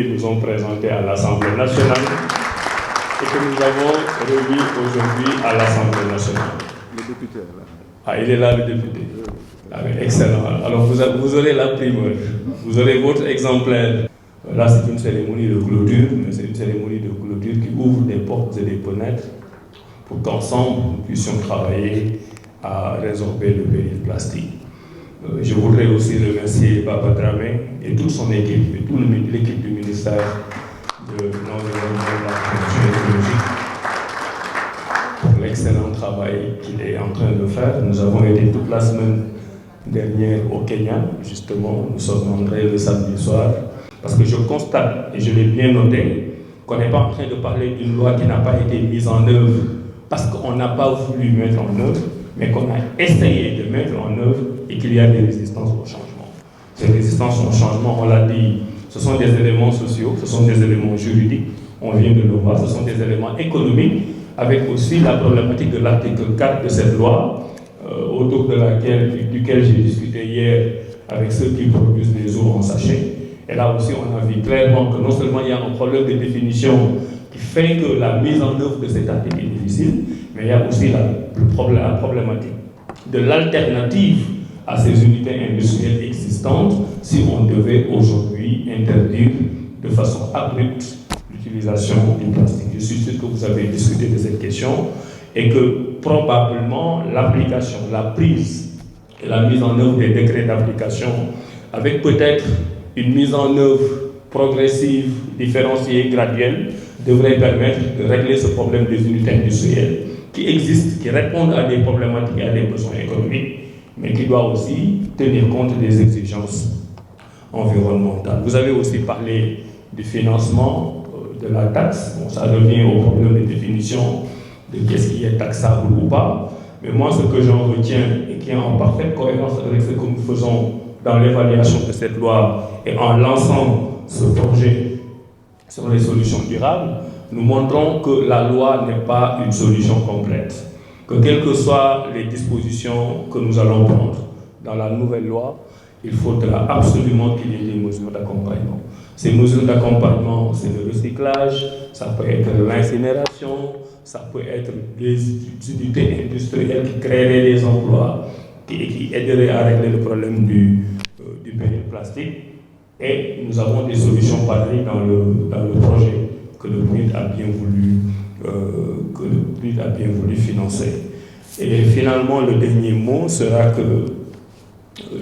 nous ont présenté à l'Assemblée nationale et que nous avons remis aujourd'hui à l'Assemblée nationale. Le député est là. Ah, il est là, le député. Ah, excellent. Alors vous aurez la primeur, vous aurez votre exemplaire. Là, c'est une cérémonie de clôture, mais c'est une cérémonie de clôture qui ouvre des portes et des fenêtres pour qu'ensemble nous puissions travailler à résorber le péril plastique. Je voudrais aussi remercier Baba Dramé et toute son équipe, et toute l'équipe du ministère de l'Environnement et de la Transition écologique pour l'excellent travail qu'il est en train de faire. Nous avons été toute la semaine dernière au Kenya, justement, nous sommes rentrés le samedi soir, parce que je constate, et je l'ai bien noté, qu'on n'est pas en train de parler d'une loi qui n'a pas été mise en œuvre parce qu'on n'a pas voulu mettre en œuvre, mais qu'on a essayé de mettre en œuvre et qu'il y a des résistances au changement. Ces résistances au changement, on l'a dit, ce sont des éléments sociaux, ce sont des éléments juridiques, on vient de le voir, ce sont des éléments économiques, avec aussi la problématique de l'article 4 de cette loi, autour de duquel j'ai discuté hier avec ceux qui produisent des eaux en sachet. Et là aussi, on a vu clairement que non seulement il y a un problème de définition qui fait que la mise en œuvre de cet article est difficile, mais il y a aussi la problématique de l'alternative à ces unités industrielles existantes si on devait aujourd'hui interdire de façon abrupte l'utilisation du plastique. Je suis sûr que vous avez discuté de cette question et que probablement l'application, la prise et la mise en œuvre des décrets d'application avec peut-être une mise en œuvre progressive, différenciée, graduelle, devrait permettre de régler ce problème des unités industrielles qui existent, qui répondent à des problématiques et à des besoins économiques, mais qui doivent aussi tenir compte des exigences environnementales. Vous avez aussi parlé du financement de la taxe. Bon, ça revient au problème de définition de qu'est-ce qui est taxable ou pas. Mais moi, ce que j'en retiens et qui est en parfaite cohérence avec ce que nous faisons dans l'évaluation de cette loi et en lançant ce projet sur les solutions durables, nous montrons que la loi n'est pas une solution complète. Que quelles que soient les dispositions que nous allons prendre dans la nouvelle loi, il faudra absolument qu'il y ait des mesures d'accompagnement. Ces mesures d'accompagnement, c'est le recyclage, ça peut être l'incinération, ça peut être des unités industrielles qui créeraient des emplois, qui aideraient à régler le problème du péril plastique. Et nous avons des solutions pareilles dans le projet que le PNUD a bien voulu financer. Et finalement, le dernier mot sera que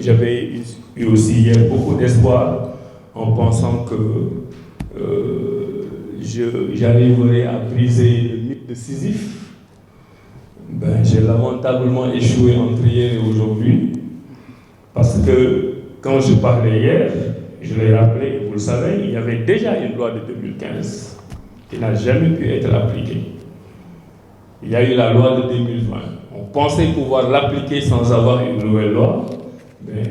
j'avais eu aussi hier beaucoup d'espoir en pensant que j'arriverai à briser le mythe de Sisyphe. J'ai lamentablement échoué entre hier et aujourd'hui, parce que quand je parlais hier, je l'ai rappelé, et vous le savez, il y avait déjà une loi de 2015 qui n'a jamais pu être appliquée. Il y a eu la loi de 2020. On pensait pouvoir l'appliquer sans avoir une nouvelle loi, mais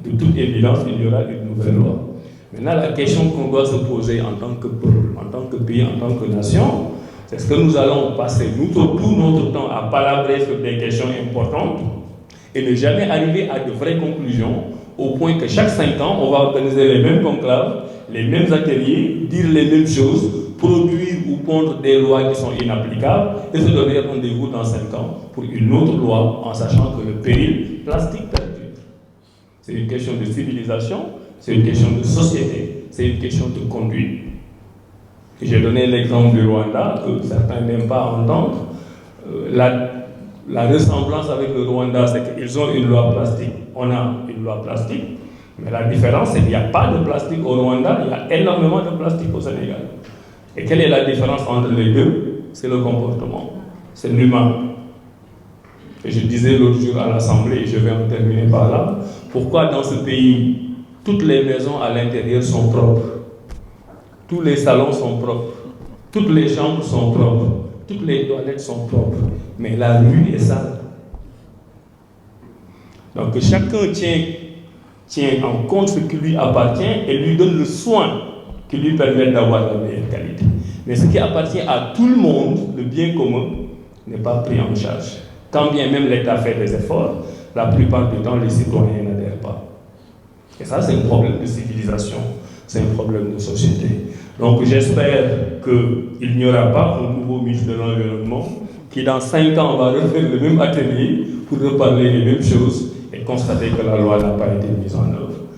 de toute évidence, il y aura une nouvelle loi. Maintenant, la question qu'on doit se poser en tant que peuple, en tant que pays, en tant que nation, c'est est-ce que nous allons passer tout notre temps à palabrer sur des questions importantes et ne jamais arriver à de vraies conclusions, au point que chaque 5 ans, on va organiser les mêmes conclaves, les mêmes ateliers, dire les mêmes choses, produire ou pondre des lois qui sont inapplicables et se donner rendez-vous dans 5 ans pour une autre loi en sachant que le péril plastique perdure. C'est une question de civilisation, c'est une question de société, c'est une question de conduite. J'ai donné l'exemple du Rwanda, que certains n'aiment pas entendre. La ressemblance avec le Rwanda, c'est qu'ils ont une loi plastique, on a une loi plastique, mais la différence, c'est qu'il n'y a pas de plastique au Rwanda, il y a énormément de plastique au Sénégal. Et quelle est la différence entre les deux? C'est le comportement, c'est l'humain. Et je disais l'autre jour à l'Assemblée, et je vais en terminer par là, pourquoi dans ce pays, toutes les maisons à l'intérieur sont propres, tous les salons sont propres, toutes les chambres sont propres, toutes les toilettes sont propres, mais la rue est sale. Donc chacun tient en compte ce qui lui appartient et lui donne le soin qui lui permet d'avoir la meilleure qualité. Mais ce qui appartient à tout le monde, le bien commun, n'est pas pris en charge. Quand bien même l'État fait des efforts, la plupart du temps, les citoyens n'adhèrent pas. Et ça, c'est un problème de civilisation. c'est un problème de société. Donc j'espère qu'il n'y aura pas un nouveau ministre de l'Environnement qui dans 5 ans va refaire le même atelier pour reparler des mêmes choses et constater que la loi n'a pas été mise en œuvre.